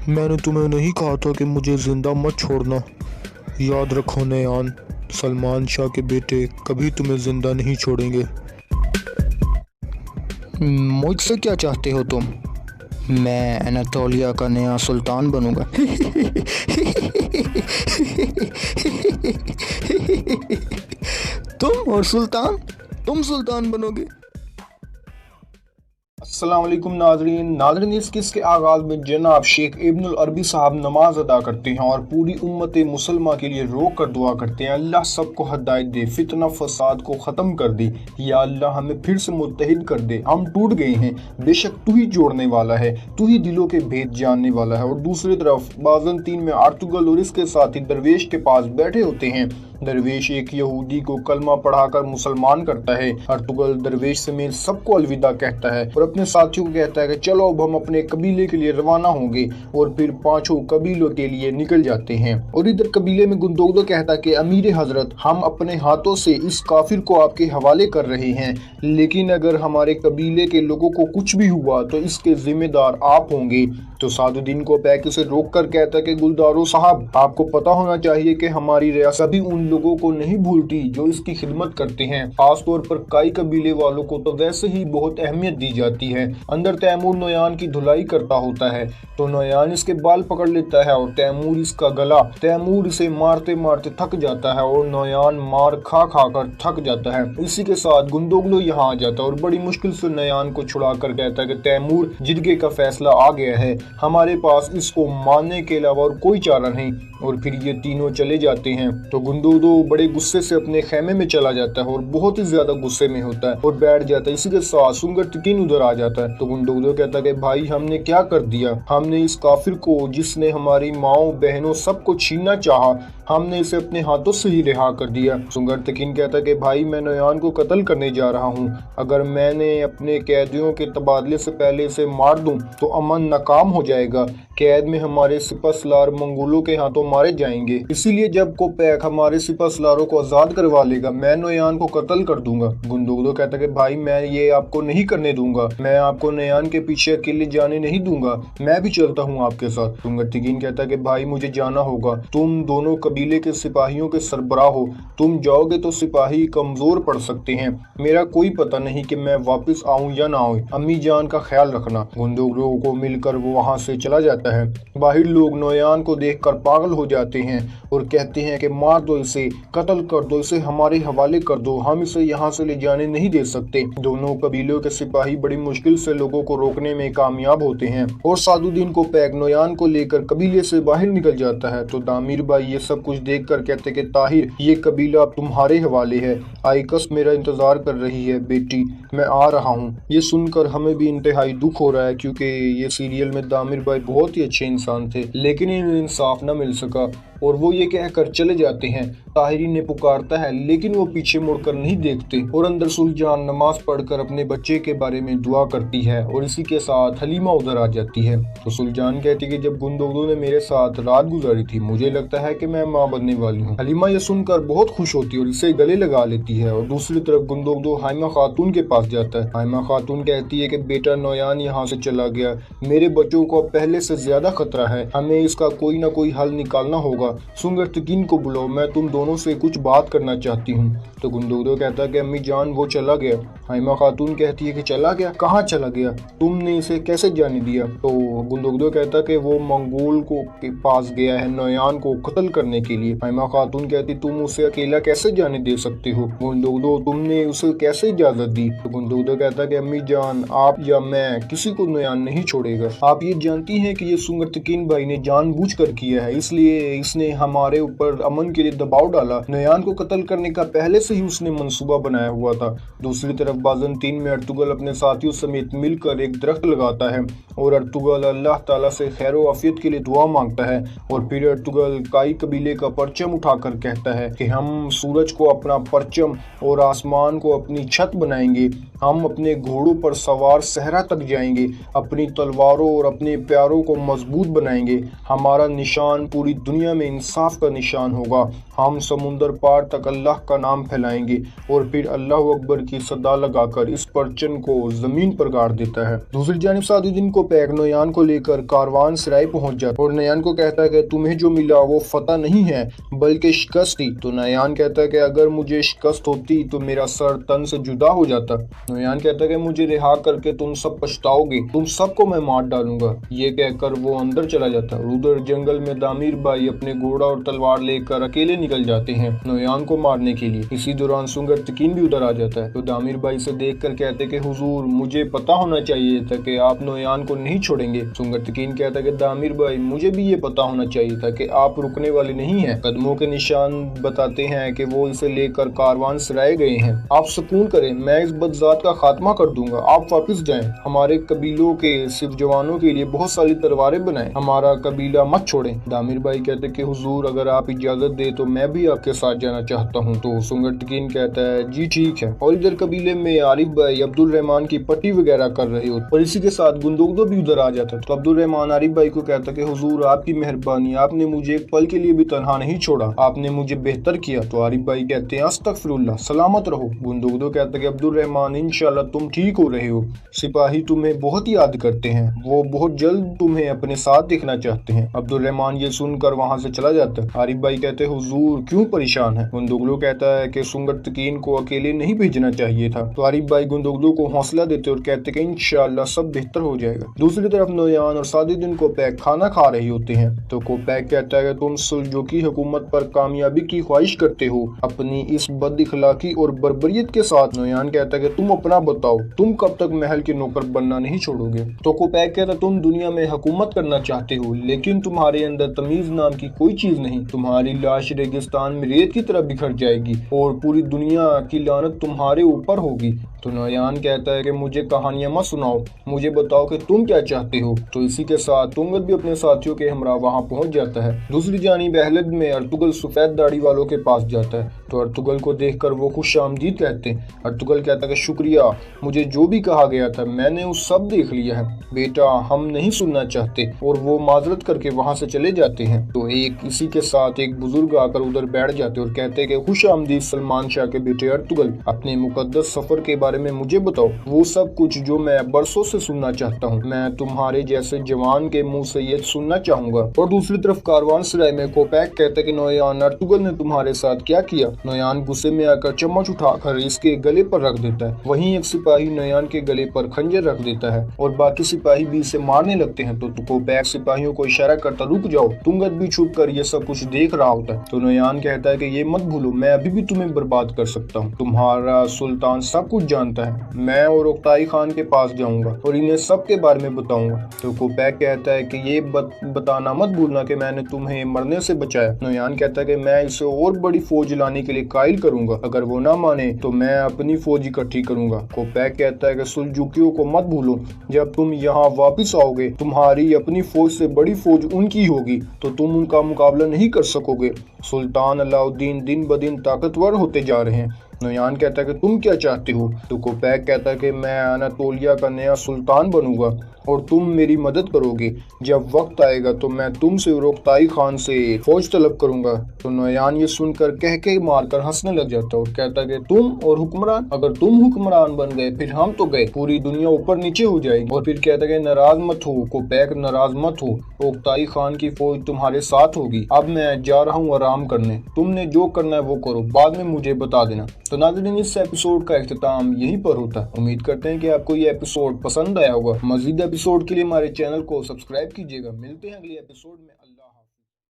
मैंने तुम्हें नहीं कहा था कि मुझे जिंदा मत छोड़ना। याद रखो नयान, सलमान शाह के बेटे कभी तुम्हें जिंदा नहीं छोड़ेंगे। मुझसे क्या चाहते हो तुम? मैं एनातोलिया का नया सुल्तान बनूंगा। तुम सुल्तान बनोगे। अस्सलाम वालेकुम नाजरीन इस किस के आगाज़ में जनाब शेख इब्नुल अरबी साहब नमाज अदा करते हैं और पूरी उम्मत मुसलमा के लिए रोक कर दुआ करते हैं, अल्लाह सबको हदायत दे, फितना फसाद को ख़त्म कर दे, या अल्लाह हमें फिर से मुत्तहिद कर दे, हम टूट गए हैं, बेशक तू ही जोड़ने वाला है, तू ही दिलों के भेद जानने वाला है। और दूसरी तरफ बाज़ंतीन में अर्तुगरुल और इसके साथी दरवेश के पास बैठे होते हैं। दरवेश एक यहूदी को कलमा पढ़ाकर मुसलमान करता है। अर्तुगरुल दरवेश समेत सबको अलविदा कहता है और अपने साथियों को कहता है कि चलो अब हम अपने कबीले के लिए रवाना होंगे, और फिर पांचों कबीलों के लिए निकल जाते हैं। और इधर कबीले में गुंदोगदो कहता है कि अमीर हजरत, हम अपने हाथों से इस काफिर को आपके हवाले कर रहे हैं, लेकिन अगर हमारे कबीले के लोगों को कुछ भी हुआ तो इसके जिम्मेदार आप होंगे। तो सादुद्दीन को पैक उसे रोक कर कहता है कि गुलदारो साहब, आपको पता होना चाहिए कि हमारी रियासत भी उन लोगों को नहीं भूलती जो इसकी खिदमत करते हैं। खास तौर पर काई कबीले वालों को तो वैसे ही बहुत अहमियत दी जाती है। अंदर तैमूर नोयान की धुलाई करता होता है तो नोयान इसके बाल पकड़ लेता है और तैमूर इसका गला। तैमूर इसे मारते मारते थक जाता है और नोयान मार खा खा कर थक जाता है। इसी के साथ गुंदोगलो यहाँ आ जाता है और बड़ी मुश्किल से नोयान को छुड़ा कर कहता है कि तैमूर, जिरगे का फैसला आ गया है, हमारे पास इसको मारने के अलावा और कोई चारा नहीं। और फिर ये तीनों चले जाते हैं। तो गुंदोगलो बड़े गुस्से से अपने खेमे में चला जाता है और बहुत ही ज्यादा गुस्से में होता है और बैठ जाता है। इसी के साथ सुंगर तकीन उधर आ जाता है। तो गुंदोगलो कहता है कि भाई, हमने क्या कर दिया? हमने इस काफिर को, जिसने हमारी माओ बहनों सबको छीनना चाहा, हमने इसे अपने हाथों से ही रिहा कर दिया। सुंगर तकीन कहता है कि भाई, मैं नोयान को कत्ल करने जा रहा हूँ। अगर मैंने अपने कैदियों के तबादले से पहले इसे मार दूं तो अमन नाकाम हो जाएगा। कैद में हमारे सिपहसालार मंगोलों के हाथों मारे जाएंगे। इसीलिए जब कोपैक हमारे सिपहसालारों को आजाद करवा लेगा, मैं नोयान को कत्ल कर दूंगा। गुंदोगलो कहता है कि भाई, मैं ये आपको नहीं करने दूंगा। मैं आपको नोयान के पीछे अकेले जाने नहीं दूंगा। मैं भी चलता हूँ आपके साथ। सुंगर तकीन कहता है कि भाई, मुझे जाना होगा। तुम दोनों कबीले के सिपाहियों के सरबराह हो। तुम जाओगे तो सिपाही कमजोर पड़ सकते हैं। मेरा कोई पता नहीं कि मैं वापस आऊं या ना आऊं। अम्मी जान का ख्याल रखना। गुंदोगलो को मिलकर वो वहां से चला जाता है। बाहर लोग नोयान को देखकर पागल हो जाते हैं और कहते हैं कि मार दो इसे, कत्ल कर दो इसे, हमारे हवाले कर दो, हम इसे यहाँ से ले जाने नहीं दे सकते। दोनों कबीलों के सिपाही बड़ी मुश्किल से लोगों को रोकने में कामयाब होते हैं और सादुद्दीन को पैक नोयान को लेकर कबीले से बाहर निकल जाता है। तो दामिर भाई ये सब कुछ देखकर कहते कि ताहिर, ये कबीला तुम्हारे हवाले है। आइकस मेरा इंतजार कर रही है बेटी, मैं आ रहा हूँ। ये सुनकर हमें भी इंतहाई दुख हो रहा है, क्योंकि ये सीरियल में दामिर भाई बहुत ही अच्छे इंसान थे, लेकिन इन्हें इंसाफ न मिल सका और वो ये कहकर चले जाते हैं। ताहिरी ने पुकारता है, लेकिन वो पीछे मुड़कर नहीं देखते और अंदर सुलजान नमाज पढ़कर अपने बच्चे के बारे में दुआ करती है और इसी के साथ हलीमा उधर आ जाती है। तो सुलजान कहती है कि जब गुंदोगलो ने मेरे साथ रात गुजारी थी, मुझे लगता है कि मैं माँ बनने वाली हूँ। हलीमा ये सुनकर बहुत खुश होती है और इसे गले लगा लेती है। और दूसरी तरफ गुंदोगलो हाइमा खातून के पास जाता है। हाइमा खातून कहती है कि बेटा नोयान यहाँ से चला गया, मेरे बच्चों को पहले से ज्यादा खतरा है, हमें इसका कोई ना कोई हल निकालना होगा। सुंगर तकीन को बुलाओ, मैं तुम दोनों से कुछ बात करना चाहती हूँ। तो गुंदोगलो कहता है कि अम्मी जान, वो चला गया। हाइमा खातून कहती है कि चला गया? कहाँ चला गया? तुमने इसे कैसे जाने दिया? तो गुंदोगलो कहता है कि वो मंगोल को के पास गया है नोयान को कत्ल करने के लिए। हाइमा खातून कहती, तुम उसे अकेला कैसे जाने दे सकते हो? गुंदोगलो, तुमने उसे कैसे इजाजत दी? तो गुंदोगलो कहता है कि अम्मी जान, आप या मैं, किसी को नोयान नहीं छोड़ेगा। आप ये जानती हैं कि ये सुंगर तकीन भाई ने जानबूझकर किया है, इसलिए इसने हमारे ऊपर अमन के लिए दबाव डाला। नोयान को कत्ल करने का पहले से ही उसने मंसूबा बनाया हुआ था। दूसरी तरफ बाज़ंतीन में अर्तुगरुल अपने साथियों समेत मिलकर एक दरख्त लगाता है और अर्तुगरुल अल्लाह ताला से खैर व आफियत के लिए दुआ मांगता है। और फिर अर्तुगरुल काई कबीले का परचम उठाकर कहता है कि हम सूरज को अपना परचम और आसमान को अपनी छत बनाएंगे। हम अपने घोड़ों पर सवार सहरा तक जाएंगे, अपनी तलवारों और अपने प्यारों को मजबूत बनाएंगे। हमारा निशान पूरी दुनिया में इंसाफ का निशान होगा हम समुंदर पार तक अल्लाह का नाम फैलाएंगे और फिर अल्लाह अकबर की सदा लगाकर इस परचम को जमीन पर गाड़ देता है। दूसरी जानिब सादुद्दीन कोपैक नोयान को लेकर कारवान सराय पहुंच जाता है और नोयान को कहता है कि तुम्हें जो मिला वो फतह नहीं है बल्कि शिकस्त थी। तो नोयान कहता है कि अगर मुझे शिकस्त होती तो मेरा सर तन से जुदा हो जाता। नोयान कहता है कि मुझे रिहा करके तुम सब पछताओगे, तुम सबको मैं मार डालूंगा। ये कहकर वो अंदर चला जाता है। उधर जंगल में दामिर भाई अपने घोड़ा और तलवार लेकर अकेले निकल जाते हैं नोयान को मारने के लिए। इसी दौरान सुंगर तकीन भी उधर आ जाता है। तो दामिर भाई से देखकर कहते कि हुजूर मुझे पता होना चाहिए था कि आप नोयान को नहीं छोड़ेंगे। सुंगर तकीन कहता है कि दामिर भाई मुझे भी ये पता होना चाहिए था कि आप रुकने वाले नहीं हैं। कदमों के निशान बताते हैं कि वो इसे लेकर कारवान सराय गए हैं। आप सुकून करें, मैं इस बदजात का खात्मा कर दूंगा, आप वापस जाएं। हमारे कबीलों के सिर्फ जवानों के लिए बहुत सारी तलवारें बनाएं, हमारा कबीला मत छोड़ें। दामिर भाई कहते कि हुजूर अगर आप इजाजत दे तो मैं भी आपके साथ जाना चाहता हूँ। तो सुंगर तकीन कहता है जी ठीक है। और इधर कबीले में आरिफ भाई अब्दुल रहमान की पट्टी वगैरह कर रहे हो और इसी के साथ गुंदोगदो भी उधर आ जाता है। तो अब्दुल रहमान आरिफ भाई को कहता है कि हुजूर आपकी मेहरबानी, आपने मुझे एक पल के लिए भी तन्हा नहीं छोड़ा, आपने मुझे बेहतर किया। तो आरिफ भाई कहते हैं अस्तगफिरुल्लाह, सलामत रहो। गुंदोगदो कहता है कि अब्दुल रहमान इंशाल्लाह तुम ठीक हो रहे हो, सिपाही तुम्हें बहुत याद करते हैं, वो बहुत जल्द तुम्हें अपने साथ देखना चाहते हैं। अब्दुल रहमान ये सुनकर वहाँ से चला जाता है। आरिफ भाई कहते हैं हुजूर क्यों परेशान है। गुंदोगदो कहता है कि सुंगर तकीन को अकेले नहीं भेजना चाहिए था। तो आरिफ भाई गुंदोगदो को हौसला देते और कहते कि इंशाल्लाह सब बेहतर हो जाएगा। दूसरी तरफ नोयान और सादुद्दीन कोपैक खाना खा रहे होते हैं। तो कोपैक कहता है कि तुम सुलजोकी हुकूमत पर कामयाबी की ख्वाहिश करते हो अपनी इस बद इखलाकी और बर्बरियत के साथ। नोयान कहता है कि तुम अपना बताओ, तुम कब तक महल के नौकर बनना नहीं छोड़ोगे। तो कोपैक कहता है तुम दुनिया में हुकूमत करना चाहते हो लेकिन तुम्हारे अंदर तमीज नाम की कोई चीज नहीं, तुम्हारी लाश रेगिस्तान में रेत की तरह बिखर जाएगी और पूरी दुनिया की लानत तुम्हारे ऊपर होगी। तो नोयान कहता है कि मुझे कहानियां मत सुनाओ, मुझे बताओ कि तुम क्या चाहते हो। तो इसी के साथ तुंगत भी अपने साथियों के हमरा वहां पहुंच जाता है। दूसरी जानिब अहलद में अर्तुगल सफेद दाढ़ी वालों के पास जाता है। तो अर्तुगल को देखकर वो खुश आमदीद कहते हैं। अर्तुगल कहता है कि शुक्रिया, मुझे जो भी कहा गया था मैंने उस सब देख लिया है बेटा, हम नहीं सुनना चाहते। और वो माजरत करके वहां से चले जाते हैं। तो इसी के साथ एक बुजुर्ग आकर उधर बैठ जाते और कहते हैं कि खुश आमदीद सलमान शाह के बेटे अर्तुगल, अपने मुकद्दस सफर के बारे में मुझे बताओ, वो सब कुछ जो मैं बरसों से सुनना चाहता हूँ। मैं तुम्हारे जैसे जवान के मुंह से ये सुनना चाहूंगा। और दूसरी तरफ कारवान सराय में कोपैक कहते कि नोयान अर्तुगल ने तुम्हारे साथ क्या किया। नोयान गुस्से में आकर चम्मच उठाकर इसके गले पर रख देता है। वहीं एक सिपाही नोयान के गले पर खंजर रख देता है और बाकी सिपाही भी इसे मारने लगते हैं। तो कोपैक सिपाहियों को इशारा करता रुक जाओ। तुंगत भी छुप कर ये सब कुछ देख रहा होता है। तो नोयान कहता है कि ये मत भूलो, मैं अभी भी तुम्हें बर्बाद कर सकता हूँ। तुम्हारा सुल्तान सब कुछ जानता है। मैं और उक्ताई खान के पास जाऊंगा और इन्हें सब के बारे में बताऊंगा। तो कोपैक कहता है कि ये बताना मत भूलना कि मैंने तुम्हें मरने से बचाया। नोयान कहता है कि मैं इसे और बड़ी फौज लाने के लिए कायल करूंगा, अगर वो ना माने तो मैं अपनी फौज इकट्ठी करूंगा। कोपैक कहता है कि सुलजूकियों को मत भूलो, जब तुम यहाँ वापस आओगे तुम्हारी अपनी फौज से बड़ी फौज उनकी होगी तो तुम उनका मुकाबला नहीं कर सकोगे। सुल्तान अलाउद्दीन दिन ब दिन ताकतवर होते जा रहे हैं। नोयान कहता है कि तुम क्या चाहते हो। तो कोपैक कहता है कि मैं अनातोलिया का नया सुल्तान बनूंगा और तुम मेरी मदद करोगे। जब वक्त आएगा तो मैं तुमसे और उक्ताई खान से फौज तलब करूंगा। तो नोयान ये सुनकर कह के मारकर हंसने लग जाता और कहता है कि तुम और हुक्मरान, अगर तुम हुक्मरान बन गए फिर हम तो गए, पूरी दुनिया ऊपर नीचे हो जाएगी। और फिर कहता है कि नाराज मत हो कोपैक, नाराज मत हो, उक्ताई खान की फौज तुम्हारे साथ होगी। अब मैं जा रहा हूँ आराम करने, तुमने जो करना है वो करो, बाद में मुझे बता देना। तो नाज़रीन इस एपिसोड का इख्तिताम यहीं पर होता है। उम्मीद करते हैं कि आपको ये एपिसोड पसंद आया होगा। मज़ीद एपिसोड के लिए हमारे चैनल को सब्सक्राइब कीजिएगा। मिलते हैं अगले एपिसोड में। अल्लाह।